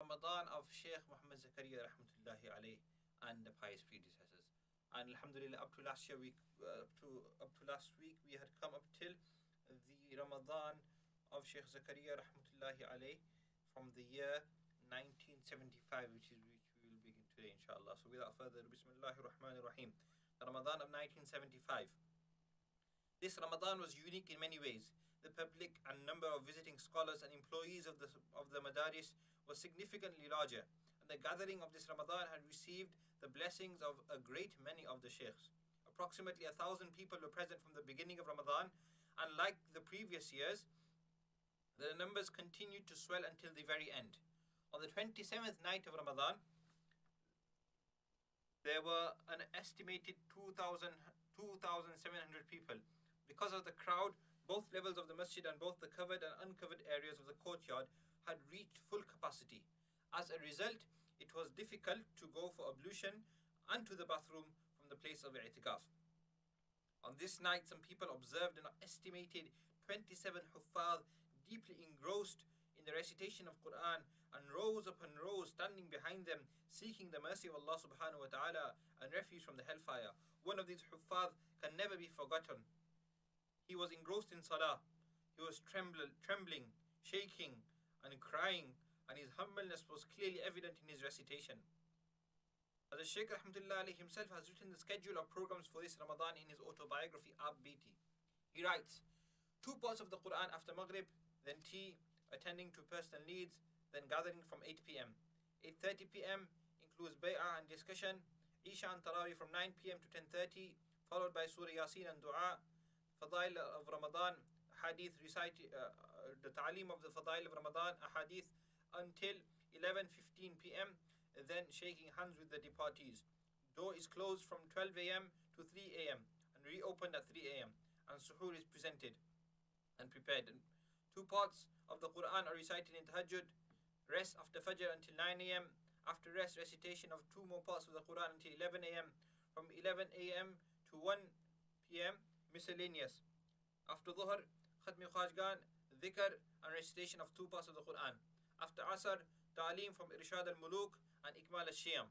Ramadan of Shaykh Mohammed Zakariya rahmatullahi alayh and the pious predecessors. And alhamdulillah, up to last year, up to last week, we had come up till the Ramadan of Shaykh Zakariya rahmatullahi alayh from the year 1975, which we will begin today, inshallah. So without further ado, Bismillahir Rahmanir Rahim. The Ramadan of 1975. This Ramadan was unique in many ways. The public and number of visiting scholars and employees of the Madaris was significantly larger, and the gathering of this Ramadan had received the blessings of a great many of the Shaykhs. Approximately 1,000 people were present from the beginning of Ramadan, and like the previous years, the numbers continued to swell until the very end. On the 27th night of Ramadan, there were an estimated 2,700 people. Because of the crowd, both levels of the masjid and both the covered and uncovered areas of the courtyard had reached full capacity. As a result, it was difficult to go for ablution and to the bathroom from the place of i'tikaf. On this night, some people observed an estimated 27 huffaz deeply engrossed in the recitation of Quran, and rows upon rows standing behind them, seeking the mercy of Allah subhanahu wa ta'ala and refuge from the hellfire. One of these huffaz can never be forgotten. He was engrossed in salah. He was trembling, shaking and crying, and his humbleness was clearly evident in his recitation. As the Shaykh rahmatullah himself has written the schedule of programs for this Ramadan in his autobiography Ab Biti. He writes, 2 parts of the Quran after Maghrib, then tea, attending to personal needs, then gathering from 8 p.m. 8:30 p.m. includes bay'ah and discussion, Isha and Tarawih from 9 p.m. to 10:30, followed by Surah Yasin and Dua, Fadail of Ramadan, Hadith recited, the Ta'aleem of the Fadail of Ramadan, Hadith until 11:15 p.m., then shaking hands with the departees. Door is closed from 12 a.m. to 3 a.m. and reopened at 3 a.m. and suhoor is presented and prepared. And 2 parts of the Quran are recited in Tahajjud, rest after Fajr until 9 a.m. After rest, recitation of 2 more parts of the Quran until 11 a.m. From 11 a.m. to 1 p.m. miscellaneous. After Dhuhr, Khatmi Khajgan, Dhikr and recitation of 2 parts of the Quran. After Asr, Ta'aleem from Irshad al-Muluk and Ikmal al-Shiyam.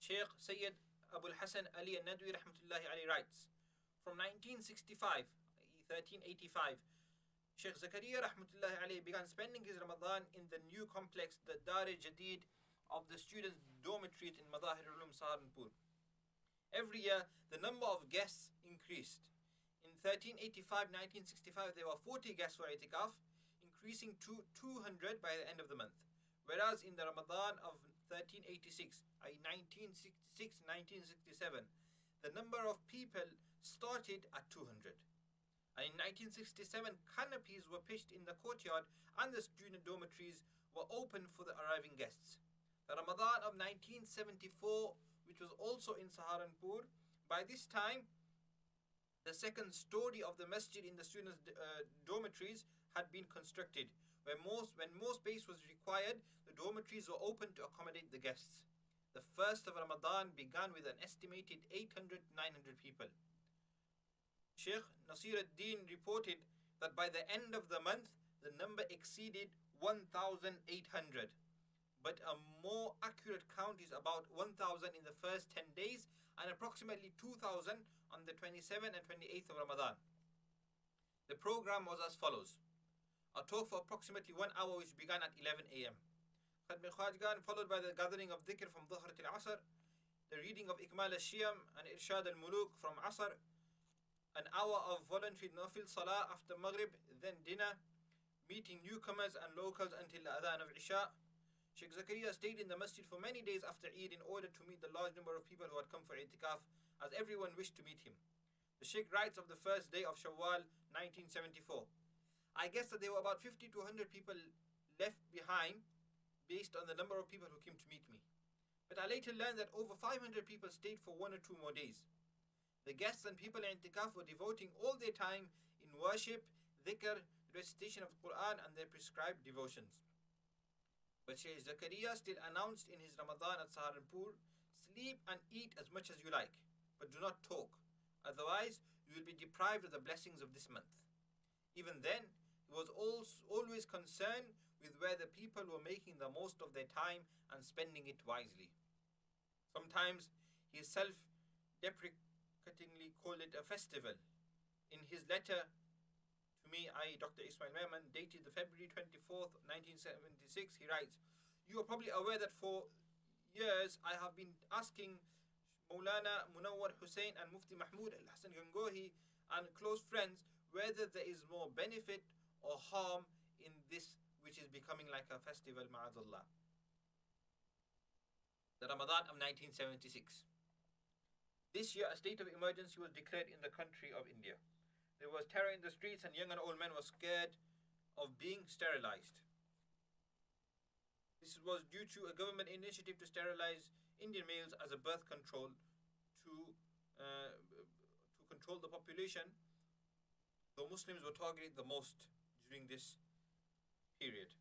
Shaykh Sayyid Abul Hasan Ali al-Nadwi rahmatullahi alayhi writes, from 1965, 1385, Shaykh Zakariya rahmatullahi alayhi began spending his Ramadan in the new complex, the Dar-e-Jadid of the students' dormitories in Madahir al-Ulum Saharanpur. Every year, the number of guests increased. In 1965, there were 40 guests for i'tikaf, increasing to 200 by the end of the month. Whereas in the Ramadan of 1386, i.e. 1967, the number of people started at 200. And in 1967, canopies were pitched in the courtyard and the student dormitories were open for the arriving guests. The Ramadan of 1974, which was also in Saharanpur, by this time, the second story of the masjid in the students' dormitories had been constructed. When more space was required, the dormitories were open to accommodate the guests. The first of Ramadan began with an estimated 800 to 900 people. Shaykh Nasir ad-Din reported that by the end of the month, the number exceeded 1,800. But a more accurate count is about 1,000 in the first 10 days and approximately 2,000 on the 27th and 28th of Ramadan. The program was as follows. A talk for approximately 1 hour which began at 11 a.m. Khatmi Khajgan, followed by the gathering of dhikr from Dhuhr till Asr, the reading of Ikmal al-Shiyam and Irshad al-Muluk from Asr, an hour of voluntary nafil salah after Maghrib, then dinner, meeting newcomers and locals until the adhan of Isha. Shaykh Zakariya stayed in the masjid for many days after Eid in order to meet the large number of people who had come for i'tikaf, as everyone wished to meet him. The Shaykh writes of the first day of Shawwal 1974. I guess that there were about 50 to 100 people left behind based on the number of people who came to meet me. But I later learned that over 500 people stayed for 1 or 2 more days. The guests and people in i'tikaf were devoting all their time in worship, dhikr, recitation of Quran and their prescribed devotions. But Shaykh Zakariya still announced in his Ramadan at Saharanpur, sleep and eat as much as you like, but do not talk. Otherwise, you will be deprived of the blessings of this month. Even then, he was always concerned with where the people were making the most of their time and spending it wisely. Sometimes he self-deprecatingly called it a festival. In his letter to me, I, Dr. Ismail Mehman, dated the February 24th, 1976, he writes, "You are probably aware that for years I have been asking Maulana Munawwar Hussain and Mufti Mahmud Al Hassan Gangohi and close friends whether there is more benefit or harm in this which is becoming like a festival, ma'adallah." The Ramadan of 1976. This year, a state of emergency was declared in the country of India. There was terror in the streets, and young and old men were scared of being sterilized. This was due to a government initiative to sterilize Indian males as a birth control to control the population, though Muslims were targeted the most during this period.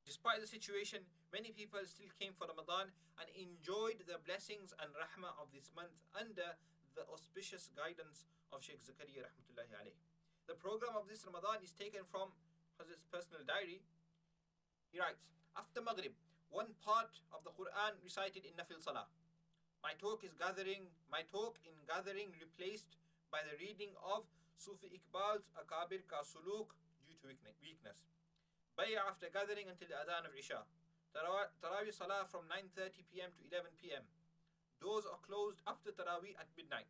Despite the situation, many people still came for Ramadan and enjoyed the blessings and rahmah of this month under the auspicious guidance of Shaykh Zakariya rahmatullahi alayh. The program of this Ramadan is taken from Hazrat's personal diary. He writes, "After Maghrib, one part of the Quran recited in Nafil Salah. My talk in gathering replaced by the reading of Sufi Iqbal's Akabir Ka Suluk due to weakness. Bay'ah after gathering until the Adhan of Isha. Tarawih Salah from 9:30 p.m. to 11 p.m. Doors are closed after Tarawih at midnight.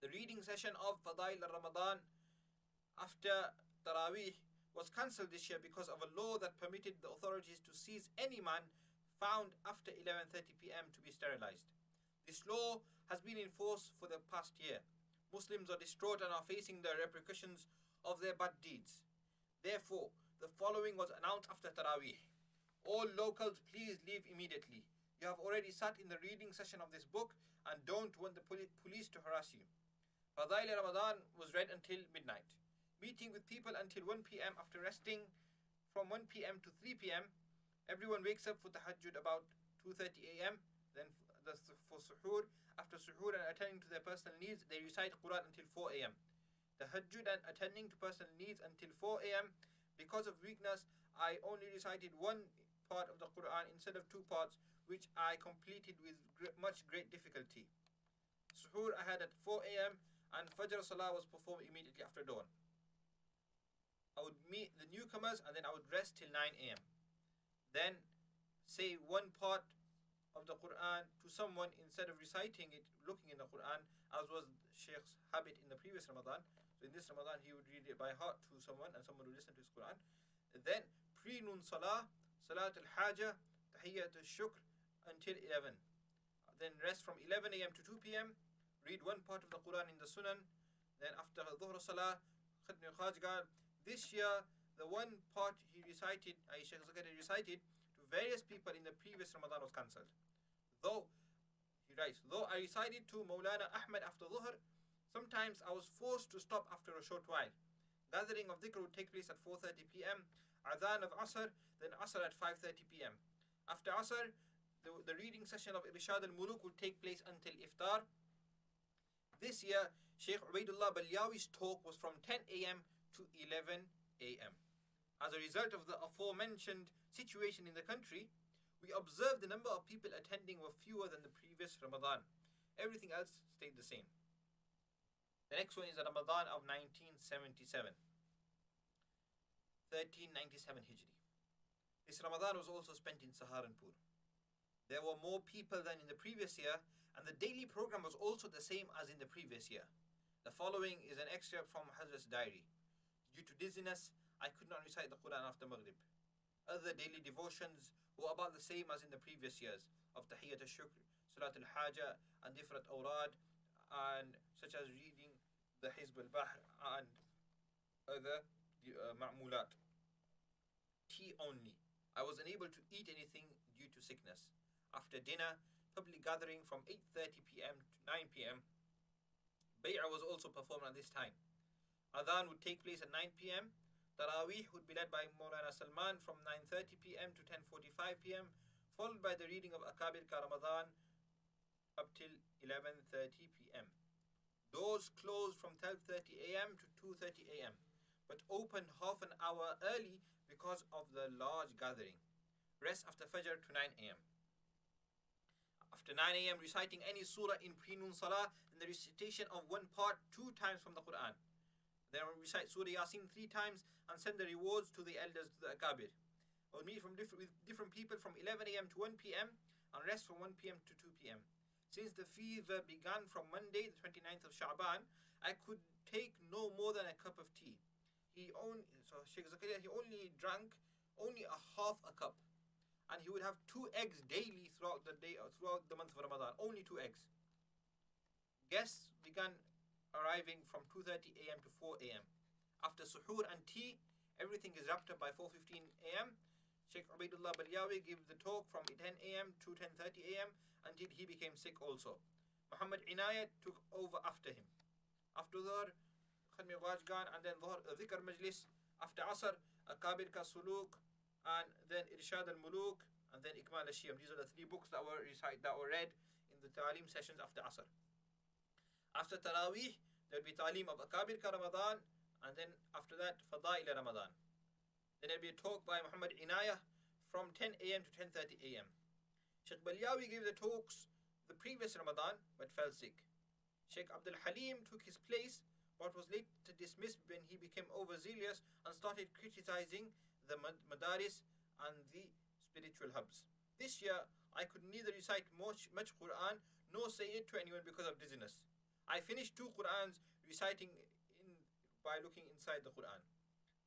The reading session of Fadail al-Ramadan after Tarawih was cancelled this year because of a law that permitted the authorities to seize any man found after 11:30 p.m. to be sterilized. This law has been in force for the past year. Muslims are distraught and are facing the repercussions of their bad deeds. Therefore, the following was announced after Taraweeh. All locals, please leave immediately. You have already sat in the reading session of this book and don't want the police to harass you. Fadail Ramadan was read until midnight. Meeting with people until 1 p.m. after resting from 1 p.m. to 3 p.m. Everyone wakes up for tahajjud about 2:30 a.m. Then for suhoor. After suhoor and attending to their personal needs, they recite Quran until 4 a.m. Tahajjud and attending to personal needs until 4 a.m. Because of weakness, I only recited one part of the Quran instead of two parts, which I completed with great difficulty. Suhoor I had at 4 a.m. and Fajr Salah was performed immediately after dawn. I would meet the newcomers and then I would rest till 9 a.m. Then say one part of the Quran to someone instead of reciting it, looking in the Quran, as was Shaykh's habit in the previous Ramadan. So in this Ramadan, he would read it by heart to someone and someone would listen to his Quran. Then pre-noon Salah, Salat al-Haja, Tahiyyat al-Shukr until 11. Then rest from 11 a.m. to 2 p.m. Read one part of the Quran in the Sunan. Then after Dhuhr Salah, Khatm al-Khajgal. This year, the one part he recited, Shaykh Zakariya recited to various people in the previous Ramadan was cancelled. He writes, though I recited to Maulana Ahmed after Dhuhr, sometimes I was forced to stop after a short while. Gathering of dhikr would take place at 4:30 p.m. Adhan of Asr, then Asr at 5:30 p.m. After Asr, the reading session of Irshad al-Muluk would take place until Iftar. This year, Shaykh Ubaidullah Balyawi's talk was from 10 a.m. to 11 a.m. As a result of the aforementioned situation in the country, we observed the number of people attending were fewer than the previous Ramadan. Everything else stayed the same. The next one is the Ramadan of 1977. 1397 Hijri. This Ramadan was also spent in Saharanpur. There were more people than in the previous year, and the daily program was also the same as in the previous year. The following is an excerpt from Hazrat's diary. Due to dizziness, I could not recite the Quran after Maghrib. Other daily devotions were about the same as in the previous years, of Tahiyyat al-Shukr, Salat al-Haja, and different awrad, and such as reading the Hizb al-Bahr and other ma'mulat. Tea only. I was unable to eat anything due to sickness. After dinner, public gathering from 8:30 p.m. to 9 p.m. Bay'ah was also performed at this time. Adhan would take place at 9 p.m. Taraweeh would be led by Maulana Salman from 9:30 p.m. to 10:45 p.m. followed by the reading of Akabir Ka Ramadhan up till 11:30 p.m. Doors closed from 12:30 a.m. to 2:30 a.m. but opened half an hour early because of the large gathering. Rest after Fajr to 9 a.m. After 9 a.m., reciting any surah in pre-noon salah, and the recitation of one part 2 times from the Quran. Then recite Surah Yasin 3 times and send the rewards to the elders, to the Akabir. Or meet with different people from 11 a.m. to 1 p.m. and rest from 1 p.m. to 2 p.m. Since the fever began from Monday, the 29th of Sha'ban, I could take no more than a cup of tea. Shaykh Zakariya, he only drank only a half a cup. And he would have 2 eggs daily throughout the day, throughout the month of Ramadan. Only 2 eggs. Guests began arriving from 2:30 a.m. to 4 a.m. After suhoor and tea, everything is wrapped up by 4:15 a.m. Shaykh Ubaidullah Balyawi gives the talk from 10 a.m. to 10:30 a.m. until he became sick also. Muhammad Inayat took over after him. After Dhuhr, Khatmi Wajgan, and then Dhuhr, Dhikr Majlis. After Asr, Akabir Ka Suluk, and then Irshad al-Muluk, and then Ikmal al-Shiyam. These are the 3 books that were read in the Ta'aleem sessions after Asr. After Taraweeh, there will be Ta'aleem of Akabir Ka Ramadan, and then after that, Fadail Ramadan. Then there will be a talk by Muhammad Inayah from 10 a.m. to 10:30 a.m. Shaykh Balyawi gave the talks the previous Ramadan, but fell sick. Shaykh Abdul Halim took his place, but was later dismissed when he became overzealous and started criticizing the madaris and the spiritual hubs. This year, I could neither recite much Quran nor say it to anyone because of dizziness. I finished 2 Qurans reciting by looking inside the Quran.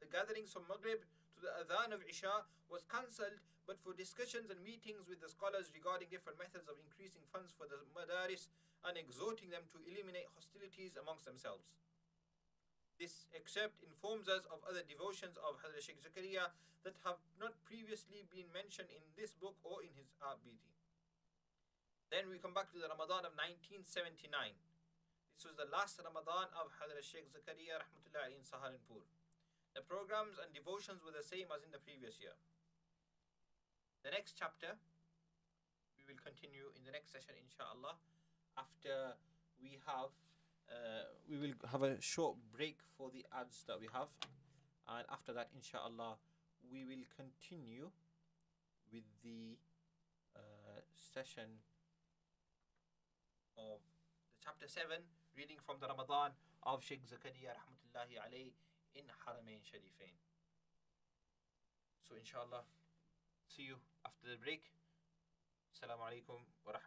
The gatherings from Maghrib to the Adhan of Isha was cancelled, but for discussions and meetings with the scholars regarding different methods of increasing funds for the madaris and exhorting them to eliminate hostilities amongst themselves. This excerpt informs us of other devotions of Hazrat Shaykh Zakariya that have not previously been mentioned in this book or in his Abidi. Then we come back to the Ramadan of 1979. This was the last Ramadan of Hazrat Shaykh Zakariya rahmatullahi in Saharanpur. The programs and devotions were the same as in the previous year. The next chapter we will continue in the next session, inshallah, after we will have a short break for the ads that we have, and after that, inshallah, we will continue with the session of the chapter 7, reading from the Ramadan of Shaykh Zakariya rahmatullahi alayhi in Haramain Sharifain. So inshallah, see you after the break. Assalamu alaikum wa rahmatullahi.